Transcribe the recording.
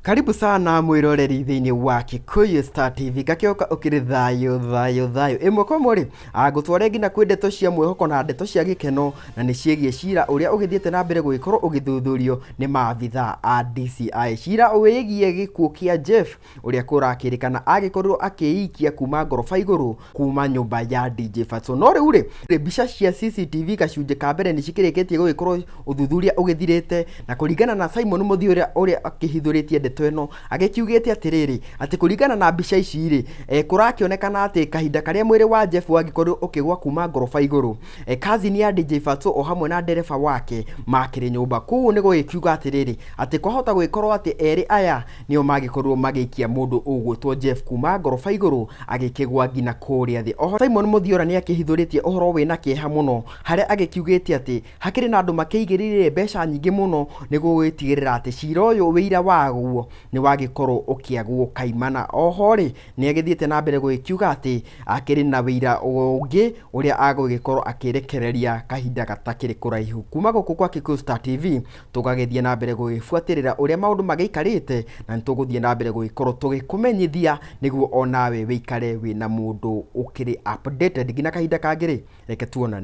Karibu sana mwiroreri thiini wa Kikuyu Star TV gakioka ukiri thayo imwe kwa muri agutware ngina kwi ndeto cia mwihoko na ndeto cia gikeno na ni ciegie cira uria ugithiete na mbere gugikorwo ugithuthurio ni maabitha a DCI. Cira wigie gikuo kia Jeff uria kurakirikana agikorwo akiikia kuma ngorofa iguru kuma nyumba ya DJ Fatso. No riu ri mbica cia CCTV gacunje ka mbere ni cikirikitie gugikorwo uthuthuria ugithirite na kuringana na Simon Muthii uria akihithuritie tweno agikiugite atiriri ati kuringana na mbica ici ri kurakionekana ati kahinda karia mwiri wa Jeff wagikorwo ukigwa kuma ngorofa iguru cousin ya DJ Fatso o hamwe na ndereba wake makiri nyumba kuu ni gugikiuga atiriri ati kwahota gugikorwo ati eri aya nio magikorwo magikia mundu ugwitwo Jeff kuma ngorofa iguru agikigwa ngina kuria thi. Oho Simon Muthii ni akihithuritie uhoro wina kieha muno haria agikiugite ati hakiri na andu makiigirire mbeca nyingi muno ni gugitigirira ati cira uyu wira waguo ni wagikorwo ukiagwo kaimana. Oho ri ni agithiete na mbere gukiuga ati akiri na wira ungi uria agugikorwo akirekereria kahinda gatakiri kuraihu. Kuma guku kwa Kikuyu Star TV tugagithia na mbere gugifuatirira uria maundu magikarite na nituguthie na mbere gugikorwo tugikumenyithia niguo onawe wikare wina mundu ukiri updated ngina kahinda kangiri reke tuonane.